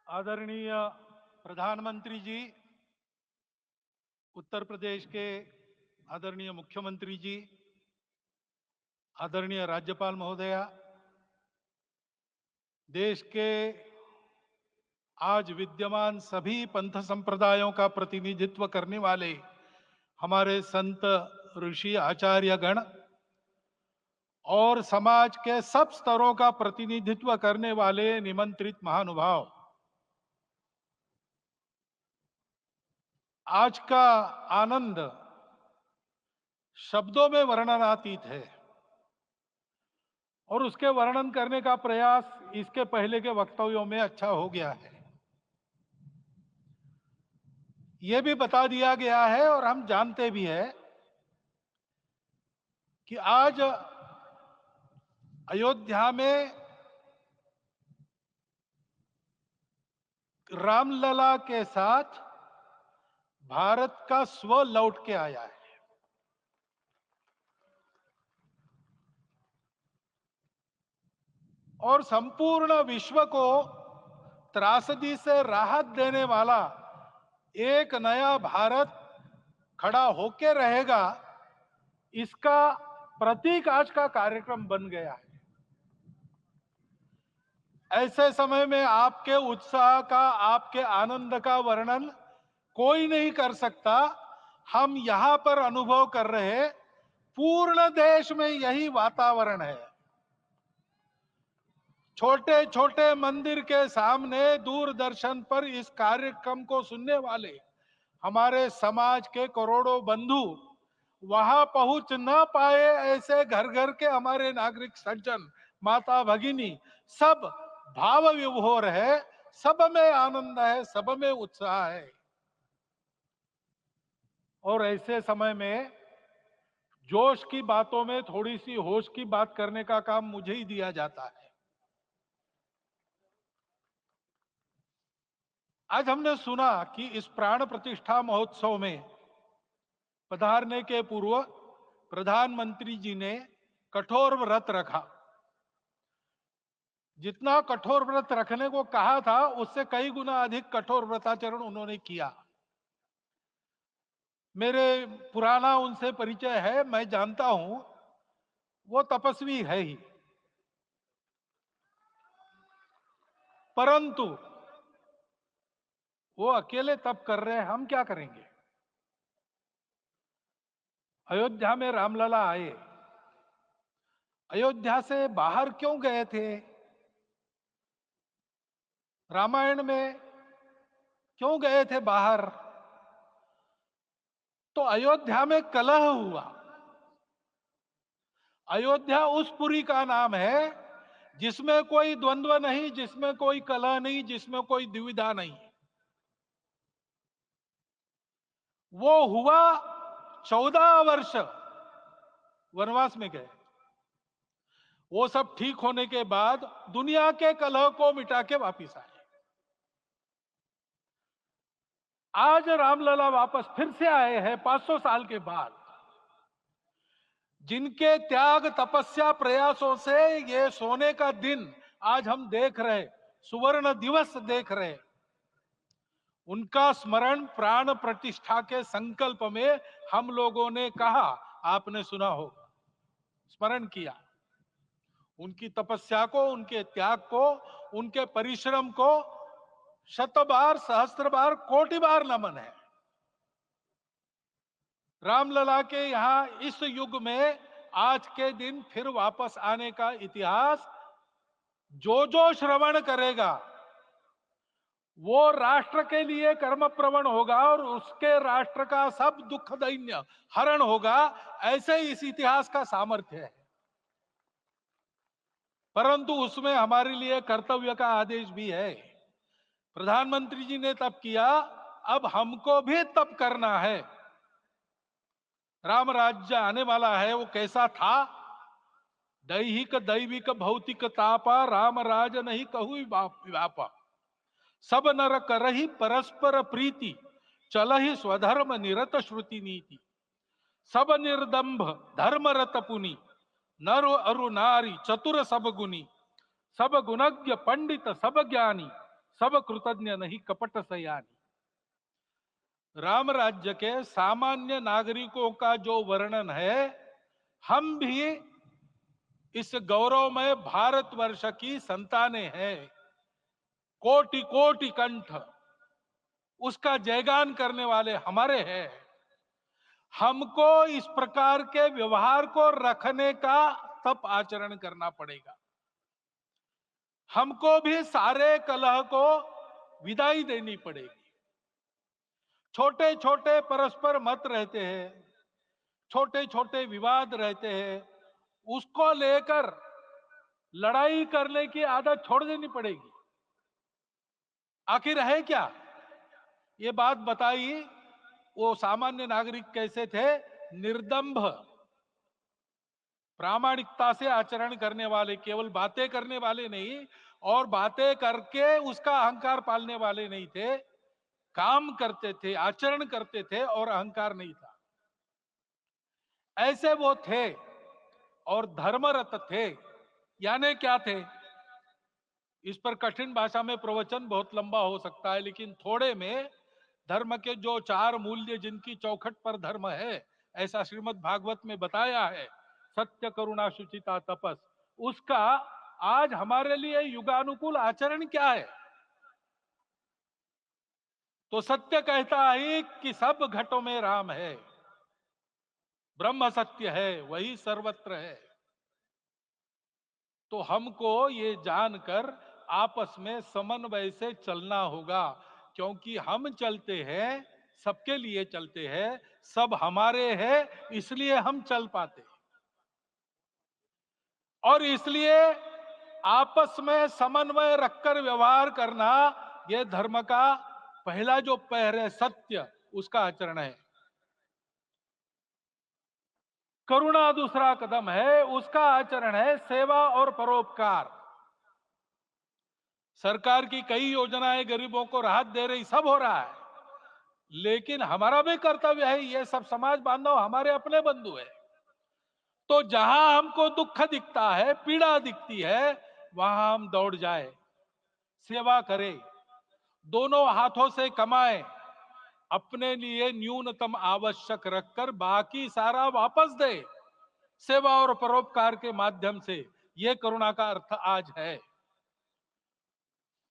आदरणीय प्रधानमंत्री जी, उत्तर प्रदेश के आदरणीय मुख्यमंत्री जी, आदरणीय राज्यपाल महोदया, देश के आज विद्यमान सभी पंथ संप्रदायों का प्रतिनिधित्व करने वाले हमारे संत, ऋषि, आचार्य गण और समाज के सब स्तरों का प्रतिनिधित्व करने वाले निमंत्रित महानुभाव, आज का आनंद शब्दों में वर्णनातीत है और उसके वर्णन करने का प्रयास इसके पहले के वक्तव्यों में अच्छा हो गया है। यह भी बता दिया गया है और हम जानते भी हैं कि आज अयोध्या में रामलला के साथ भारत का स्व लौट के आया है। और संपूर्ण विश्व को त्रासदी से राहत देने वाला एक नया भारत खड़ा होके रहेगा, इसका प्रतीक आज का कार्यक्रम बन गया है। ऐसे समय में आपके उत्साह का, आपके आनंद का वर्णन कोई नहीं कर सकता। हम यहां पर अनुभव कर रहे, पूर्ण देश में यही वातावरण है। छोटे छोटे मंदिर के सामने दूरदर्शन पर इस कार्यक्रम को सुनने वाले हमारे समाज के करोड़ों बंधु, वहां पहुंच न पाए ऐसे घर घर के हमारे नागरिक सज्जन, माता भगिनी, सब भाव विभोर है, सब में आनंद है, सब में उत्साह है। और ऐसे समय में जोश की बातों में थोड़ी सी होश की बात करने का काम मुझे ही दिया जाता है। आज हमने सुना कि इस प्राण प्रतिष्ठा महोत्सव में पधारने के पूर्व प्रधानमंत्री जी ने कठोर व्रत रखा। जितना कठोर व्रत रखने को कहा था, उससे कई गुना अधिक कठोर व्रताचरण उन्होंने किया। मेरे पुराना उनसे परिचय है, मैं जानता हूं वो तपस्वी है ही, परंतु वो अकेले तप कर रहे हैं, हम क्या करेंगे। अयोध्या में रामलला आए, अयोध्या से बाहर क्यों गए थे? रामायण में क्यों गए थे बाहर? तो अयोध्या में कलह हुआ। अयोध्या उस पुरी का नाम है जिसमें कोई द्वंद्व नहीं, जिसमें कोई कलह नहीं, जिसमें कोई दुविधा नहीं। वो हुआ 14 वर्ष वनवास में गए। वो सब ठीक होने के बाद दुनिया के कलह को मिटा के वापिस आए। आज रामलला वापस फिर से आए हैं 500 साल के बाद। जिनके त्याग, तपस्या, प्रयासों से ये सोने का दिन आज हम देख रहे, सुवर्ण दिवस देख रहे, उनका स्मरण प्राण प्रतिष्ठा के संकल्प में हम लोगों ने कहा, आपने सुना हो, स्मरण किया। उनकी तपस्या को, उनके त्याग को, उनके परिश्रम को शत बार, सहस्त्र बार, कोटि बार नमन है। रामलला के यहां इस युग में आज के दिन फिर वापस आने का इतिहास जो जो श्रवण करेगा वो राष्ट्र के लिए कर्म प्रवण होगा और उसके राष्ट्र का सब दुख दैन्य हरण होगा। ऐसे इस इतिहास का सामर्थ्य है। परंतु उसमें हमारे लिए कर्तव्य का आदेश भी है। प्रधानमंत्री जी ने तप किया, अब हमको भी तप करना है। राम राज्य आने वाला है, वो कैसा था? दैहिक दैविक भौतिक तापा, राम राज नहीं कहु व्यापा। सब नर करहि परस्पर प्रीति, चलहि स्वधर्म निरत श्रुति नीति। सब निर्दंभ धर्म रत पुनि, नर अरु नारी चतुर सब गुनी। सब गुणज्ञ पंडित सब ज्ञानी, सब कृतज्ञ नहीं कपट सयानी। राम राज्य के सामान्य नागरिकों का जो वर्णन है, हम भी इस गौरवमय भारतवर्ष की संतानें हैं। कोटि कोटि कंठ उसका जयगान करने वाले हमारे हैं। हमको इस प्रकार के व्यवहार को रखने का तप आचरण करना पड़ेगा। हमको भी सारे कलह को विदाई देनी पड़ेगी। छोटे छोटे परस्पर मत रहते हैं, छोटे छोटे विवाद रहते हैं, उसको लेकर लड़ाई करने की आदत छोड़ देनी पड़ेगी। आखिर है क्या? ये बात बताई। वो सामान्य नागरिक कैसे थे? निर्दंभ, प्रामाणिकता से आचरण करने वाले, केवल बातें करने वाले नहीं और बातें करके उसका अहंकार पालने वाले नहीं थे। काम करते थे, आचरण करते थे और अहंकार नहीं था, ऐसे वो थे। और धर्मरत थे, यानी क्या थे? इस पर कठिन भाषा में प्रवचन बहुत लंबा हो सकता है, लेकिन थोड़े में धर्म के जो चार मूल्य जिनकी चौखट पर धर्म है, ऐसा श्रीमद् भागवत में बताया है, सत्य करुणा शुचिता तपस, उसका आज हमारे लिए युगानुकूल आचरण क्या है? तो सत्य कहता है कि सब घटों में राम है, ब्रह्म सत्य है, वही सर्वत्र है। तो हमको ये जानकर आपस में समन्वय से चलना होगा, क्योंकि हम चलते हैं, सबके लिए चलते हैं, सब हमारे हैं, इसलिए हम चल पाते हैं। और इसलिए आपस में समन्वय रखकर व्यवहार करना, यह धर्म का पहला जो पैर है, सत्य, उसका आचरण है। करुणा दूसरा कदम है, उसका आचरण है सेवा और परोपकार। सरकार की कई योजनाएं गरीबों को राहत दे रही, सब हो रहा है, लेकिन हमारा भी कर्तव्य है, ये सब समाज बांधव हमारे अपने बंधु है। तो जहां हमको दुख दिखता है, पीड़ा दिखती है, वहां हम दौड़ जाए, सेवा करें, दोनों हाथों से कमाएं, अपने लिए न्यूनतम आवश्यक रखकर बाकी सारा वापस दे, सेवा और परोपकार के माध्यम से। यह करुणा का अर्थ आज है।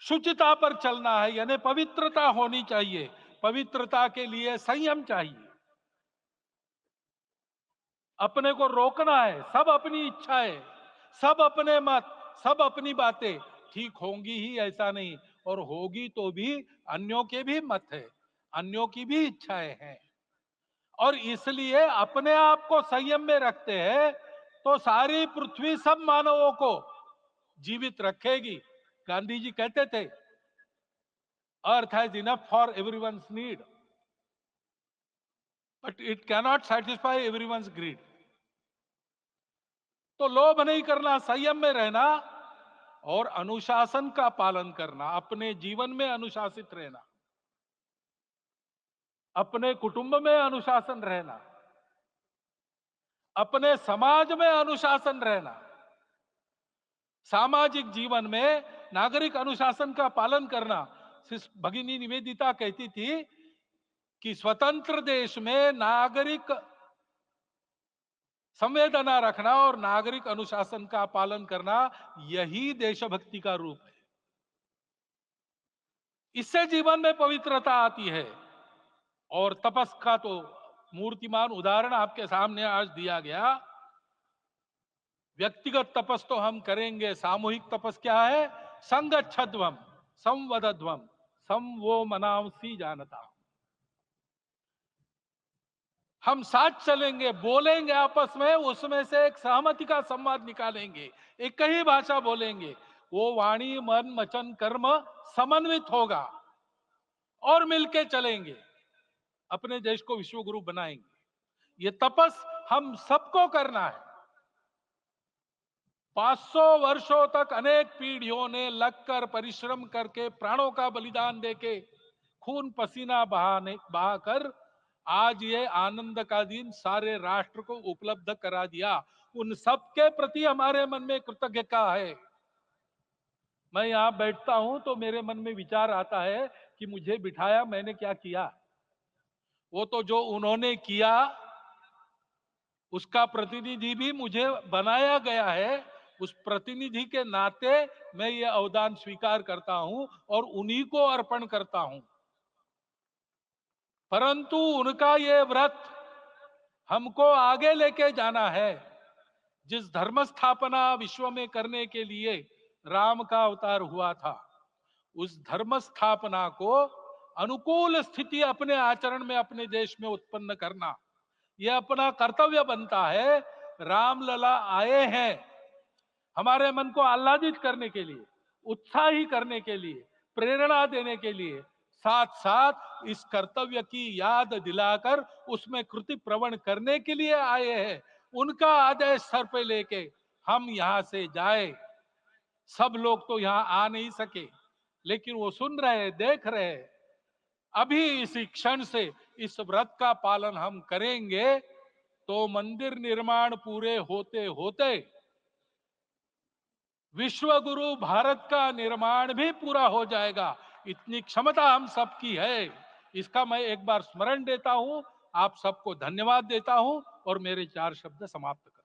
शुचिता पर चलना है, यानी पवित्रता होनी चाहिए। पवित्रता के लिए संयम चाहिए, अपने को रोकना है। सब अपनी इच्छाएं, सब अपने मत, सब अपनी बातें ठीक होंगी ही ऐसा नहीं, और होगी तो भी अन्यों के भी मत है, अन्यों की भी इच्छाएं हैं। और इसलिए अपने आप को संयम में रखते हैं तो सारी पृथ्वी सब मानवों को जीवित रखेगी। गांधी जी कहते थे, earth has enough for everyone's need, but it cannot satisfy everyone's greed. तो लोभ नहीं करना, संयम में रहना और अनुशासन का पालन करना, अपने जीवन में अनुशासित रहना, अपने कुटुंब में अनुशासन रहना, अपने समाज में अनुशासन रहना। सामाजिक जीवन में नागरिक अनुशासन का पालन करना। भगिनी निवेदिता कहती थी कि स्वतंत्र देश में नागरिक संवेदना रखना और नागरिक अनुशासन का पालन करना, यही देशभक्ति का रूप है। इससे जीवन में पवित्रता आती है। और तपस का तो मूर्तिमान उदाहरण आपके सामने आज दिया गया। व्यक्तिगत तपस तो हम करेंगे, सामूहिक तपस क्या है? संगच्छध्वम संवदध्वम सम वो मनांसी जानता। हम साथ चलेंगे, बोलेंगे आपस में, उसमें से एक सहमति का संवाद निकालेंगे, एक ही भाषा बोलेंगे, वो वाणी मन वचन कर्म समन्वित होगा और मिलके चलेंगे, अपने देश को विश्व गुरु बनाएंगे। ये तपस हम सबको करना है। 500 वर्षों तक अनेक पीढ़ियों ने लगकर परिश्रम करके प्राणों का बलिदान देके खून पसीना बहाकर आज ये आनंद का दिन सारे राष्ट्र को उपलब्ध करा दिया। उन सब के प्रति हमारे मन में कृतज्ञता है। मैं यहां बैठता हूं तो मेरे मन में विचार आता है कि मुझे बिठाया, मैंने क्या किया? वो तो जो उन्होंने किया उसका प्रतिनिधि भी मुझे बनाया गया है। उस प्रतिनिधि के नाते मैं ये अवदान स्वीकार करता हूं और उन्हीं को अर्पण करता हूं। परंतु उनका ये व्रत हमको आगे लेके जाना है। जिस धर्म स्थापना विश्व में करने के लिए राम का अवतार हुआ था, उस धर्म स्थापना को अनुकूल स्थिति अपने आचरण में अपने देश में उत्पन्न करना, यह अपना कर्तव्य बनता है। रामलला आए हैं हमारे मन को आह्लादित करने के लिए, उत्साही करने के लिए, प्रेरणा देने के लिए, साथ साथ इस कर्तव्य की याद दिलाकर उसमें कृति प्रवण करने के लिए आए हैं। उनका आदेश सर पे लेके हम यहां से जाए। सब लोग तो यहां आ नहीं सके, लेकिन वो सुन रहे, देख रहे। अभी इसी क्षण से इस व्रत का पालन हम करेंगे तो मंदिर निर्माण पूरे होते होते विश्व गुरु भारत का निर्माण भी पूरा हो जाएगा। इतनी क्षमता हम सबकी है। इसका मैं एक बार स्मरण देता हूं, आप सबको धन्यवाद देता हूं और मेरे 4 शब्द समाप्त करता हूं।